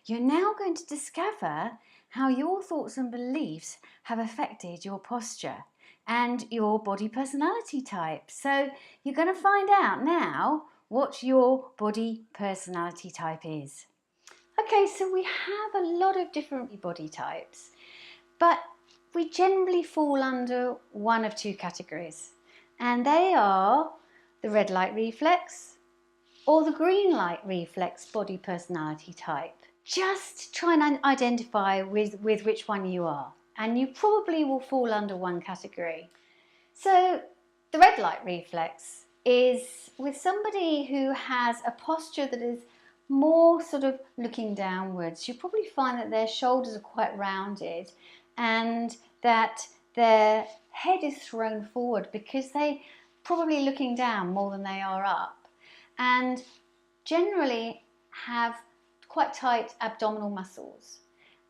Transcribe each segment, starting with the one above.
you're now going to discover how your thoughts and beliefs have affected your posture and your body personality type. So you're going to find out now what your body personality type is. Okay, so we have a lot of different body types, but we generally fall under one of two categories, and they are the red light reflex or the green light reflex body personality type. Just try and identify with which one you are, and you probably will fall under one category. So the red light reflex is with somebody who has a posture that is more sort of looking downwards. You probably find that their shoulders are quite rounded and that their head is thrown forward because they're probably looking down more than they are up, and generally have quite tight abdominal muscles,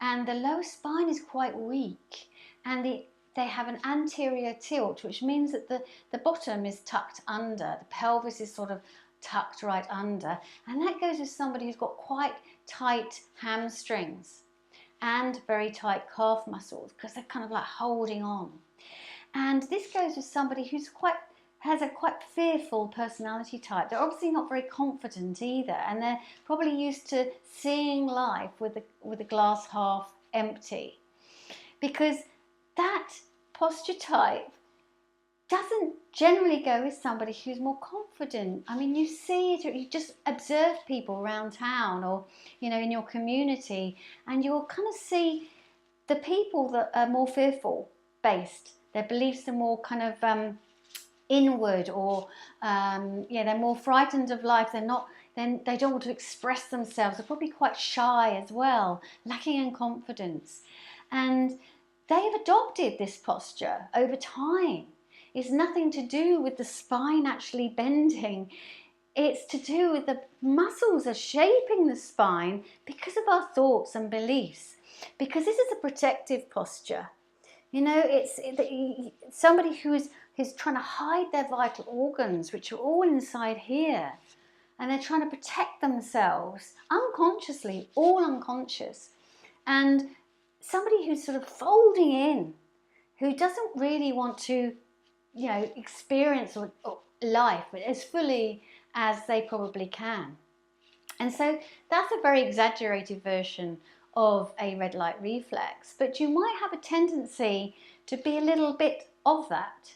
and the lower spine is quite weak, and they have an anterior tilt, which means that the bottom is tucked under, the pelvis is sort of tucked right under, and that goes with somebody who's got quite tight hamstrings and very tight calf muscles because they're kind of like holding on. And this goes with somebody who's has a quite fearful personality type. They're obviously not very confident either, and they're probably used to seeing life with the glass half empty, because that posture type doesn't generally go with somebody who's more confident. I mean, you see it, you just observe people around town or, in your community, and you'll kind of see the people that are more fearful based. Their beliefs are more kind of inward, or they're more frightened of life. They don't want to express themselves. They're probably quite shy as well, lacking in confidence. And they've adopted this posture over time. It's nothing to do with the spine actually bending. It's to do with the muscles are shaping the spine because of our thoughts and beliefs. Because this is a protective posture. It's somebody who's trying to hide their vital organs, which are all inside here. And they're trying to protect themselves unconsciously, all unconscious. And somebody who's sort of folding in, who doesn't really want to, experience or life as fully as they probably can. And so that's a very exaggerated version of a red light reflex, but you might have a tendency to be a little bit of that.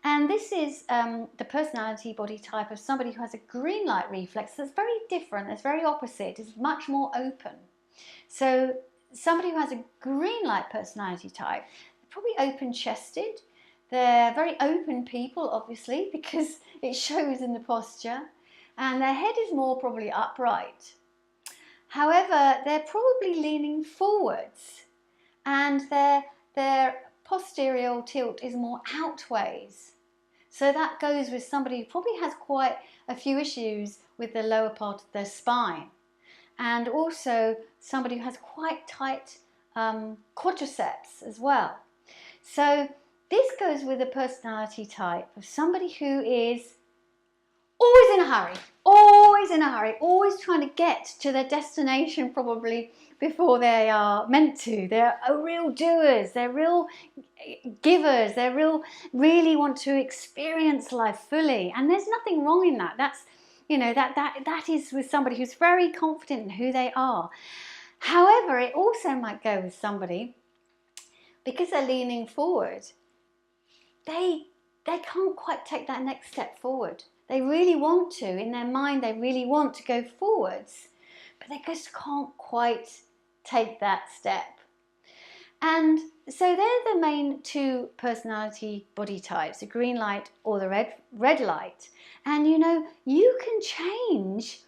And this is the personality body type of somebody who has a green light reflex that's very different, it's very opposite, it's much more open. So somebody who has a green light personality type, they're probably open-chested. They're very open people, obviously, because it shows in the posture, and their head is more probably upright. However, they're probably leaning forwards, and their posterior tilt is more outways. So that goes with somebody who probably has quite a few issues with the lower part of their spine, and also somebody who has quite tight quadriceps as well. So this goes with a personality type of somebody who is always in a hurry, always trying to get to their destination probably before they are meant to. They're real doers, they're real givers, they really want to experience life fully, and there's nothing wrong in that. That's, that is with somebody who's very confident in who they are. However, it also might go with somebody, because they're leaning forward, they can't quite take that next step forward. They really want to, in their mind, they really want to go forwards, but they just can't quite take that step. And so they're the main two personality body types, the green light or the red light. And you can change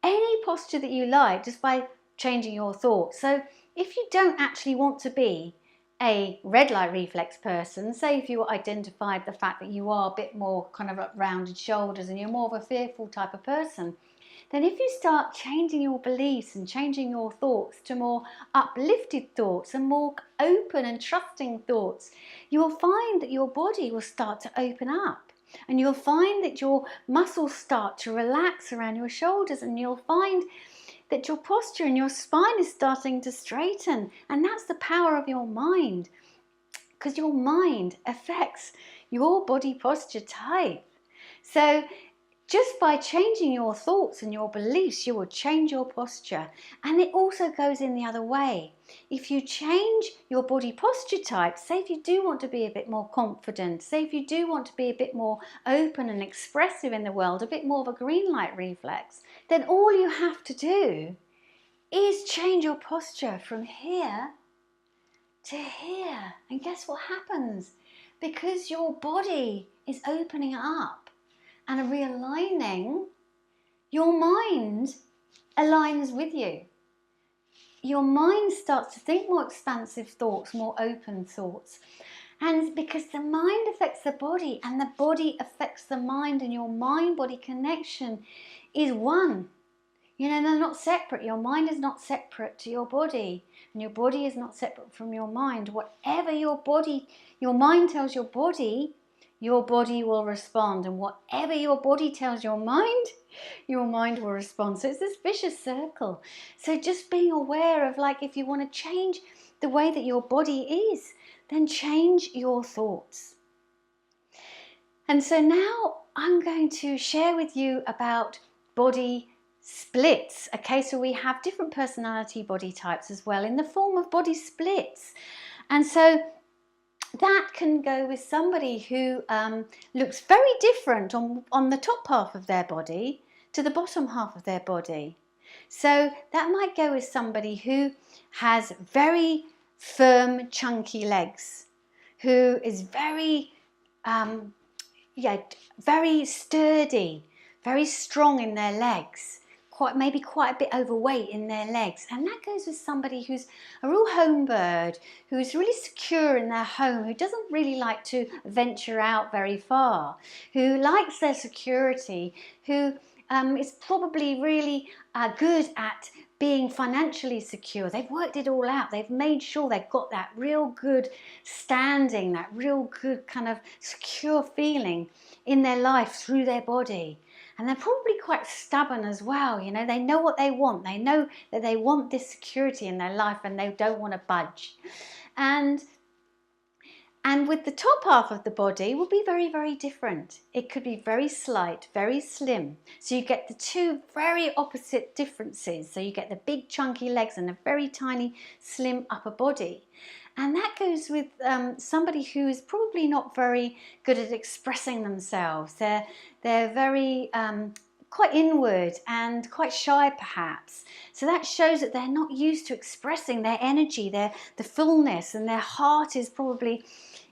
any posture that you like just by changing your thoughts. So if you don't actually want to be a red light reflex person, say if you identified the fact that you are a bit more kind of rounded shoulders and you're more of a fearful type of person, then if you start changing your beliefs and changing your thoughts to more uplifted thoughts and more open and trusting thoughts, you'll find that your body will start to open up, and you'll find that your muscles start to relax around your shoulders, and you'll find that your posture and your spine is starting to straighten. And that's the power of your mind, because your mind affects your body posture type. So just by changing your thoughts and your beliefs, you will change your posture. And it also goes in the other way. If you change your body posture type, say if you do want to be a bit more confident, say if you do want to be a bit more open and expressive in the world, a bit more of a green light reflex, then all you have to do is change your posture from here to here. And guess what happens? Because your body is opening up and realigning, your mind aligns with you. Your mind starts to think more expansive thoughts, more open thoughts. And because the mind affects the body and the body affects the mind, and your mind-body connection is one. You know, they're not separate. Your mind is not separate to your body, and your body is not separate from your mind. Whatever your mind tells your body will respond. And whatever your body tells your mind will respond. So it's this vicious circle. So just being aware of, like, if you want to change the way that your body is, then change your thoughts. And so now I'm going to share with you about body splits. Okay, so we have different personality body types as well in the form of body splits. And so that can go with somebody who looks very different on the top half of their body to the bottom half of their body. So that might go with somebody who has very firm, chunky legs, who is very, very sturdy, very strong in their legs, maybe quite a bit overweight in their legs. And that goes with somebody who's a real home bird, who's really secure in their home, who doesn't really like to venture out very far, who likes their security, who is probably really good at being financially secure. They've worked it all out. They've made sure they've got that real good standing, that real good kind of secure feeling in their life through their body. And they're probably quite stubborn as well. You know, they know what they want. They know that they want this security in their life and they don't want to budge. And with the top half of the body will be very, very different. It could be very slight, very slim. So you get the two very opposite differences. So you get the big chunky legs and a very tiny slim upper body. And that goes with somebody who is probably not very good at expressing themselves. They're very quite inward and quite shy perhaps. So that shows that they're not used to expressing their energy, the fullness, and their heart is probably,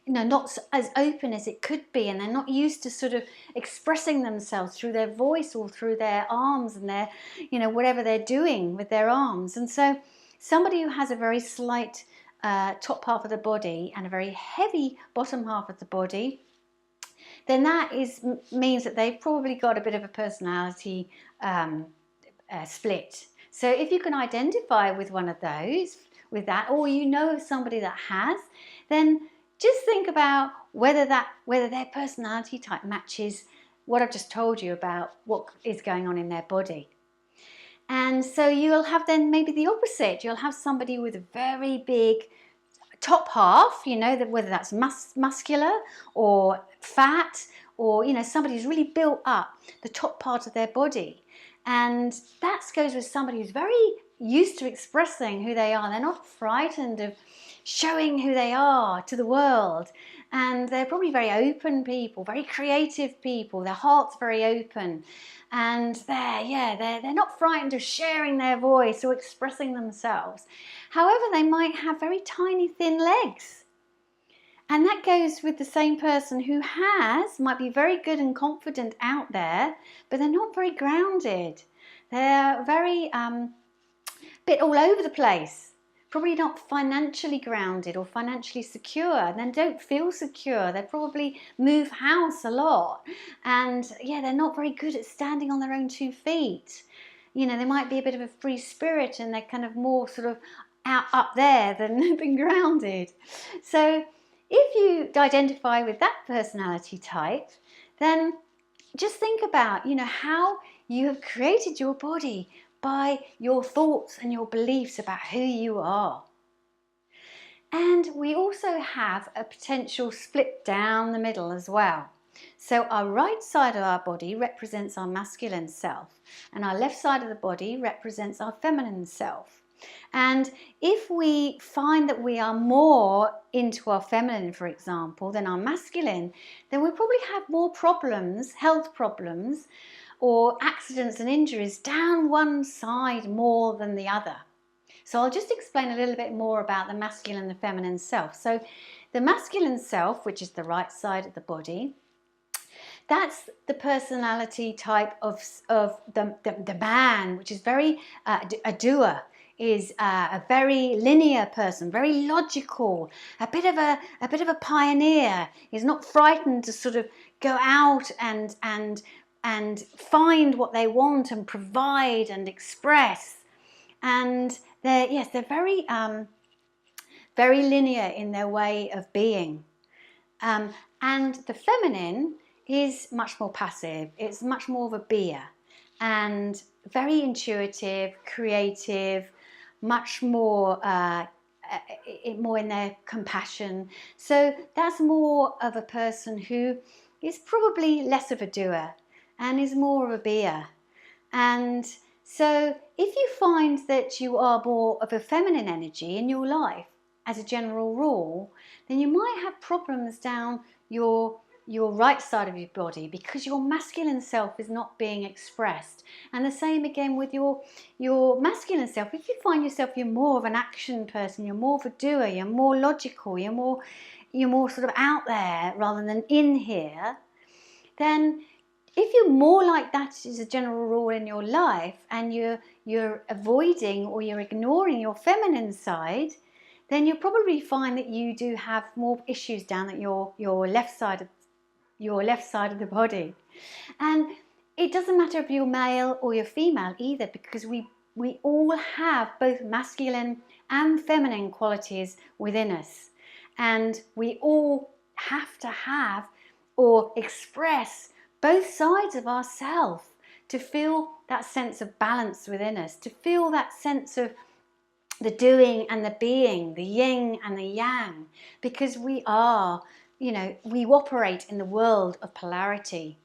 you know, not as open as it could be, and they're not used to sort of expressing themselves through their voice or through their arms and their, you know, whatever they're doing with their arms. And so somebody who has a very slight top half of the body and a very heavy bottom half of the body, then that means that they've probably got a bit of a personality split. So if you can identify with one of those, with that, or you know of somebody that has, then just think about whether their personality type matches what I've just told you about what is going on in their body. And so you'll have then maybe the opposite. You'll have somebody with a very big top half, you know, whether that's muscular or fat, or, you know, somebody who's really built up the top part of their body. And that goes with somebody who's very used to expressing who they are. They're not frightened of showing who they are to the world. And they're probably very open people, very creative people. Their heart's very open. And they're not frightened of sharing their voice or expressing themselves. However, they might have very tiny, thin legs. And that goes with the same person who might be very good and confident out there, but they're not very grounded. They're very bit all over the place. Probably not financially grounded or financially secure, and then don't feel secure. They probably move house a lot, and they're not very good at standing on their own 2 feet. You know, they might be a bit of a free spirit, and they're kind of more sort of up there than grounded. So if you identify with that personality type, then just think about, you know, how you have created your body by your thoughts and your beliefs about who you are. And we also have a potential split down the middle as well. So our right side of our body represents our masculine self, and our left side of the body represents our feminine self. And if we find that we are more into our feminine, for example, than our masculine, then we'll probably have more problems, health problems, or accidents and injuries down one side more than the other. So I'll just explain a little bit more about the masculine and the feminine self. So the masculine self, which is the right side of the body, that's the personality type of the man, which is very a doer, is a very linear person, very logical, a bit of a pioneer. He's not frightened to sort of go out and find what they want and provide and express. And they're very very linear in their way of being. And the feminine is much more passive. It's much more of a beer, and very intuitive, creative, much more more in their compassion. So that's more of a person who is probably less of a doer and is more of a beer. And so if you find that you are more of a feminine energy in your life, as a general rule, then you might have problems down your right side of your body because your masculine self is not being expressed. And the same again with your masculine self. If you find yourself you're more of an action person, you're more of a doer, you're more logical, you're more sort of out there rather than in here, then if you're more like that as a general rule in your life, and you're avoiding or you're ignoring your feminine side, then you'll probably find that you do have more issues down at your left side of the body. And it doesn't matter if you're male or you're female either, because we all have both masculine and feminine qualities within us, and we all have to have or express both sides of ourselves to feel that sense of balance within us, to feel that sense of the doing and the being, the yin and the yang, because we are, we operate in the world of polarity,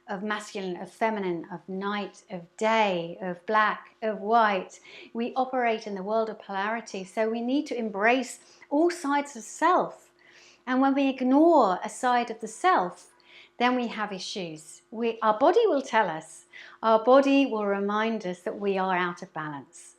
of masculine, of feminine, of night, of day, of black, of white. We operate in the world of polarity, so we need to embrace all sides of self. And when we ignore a side of the self, then we have issues. Our body will tell us, our body will remind us that we are out of balance.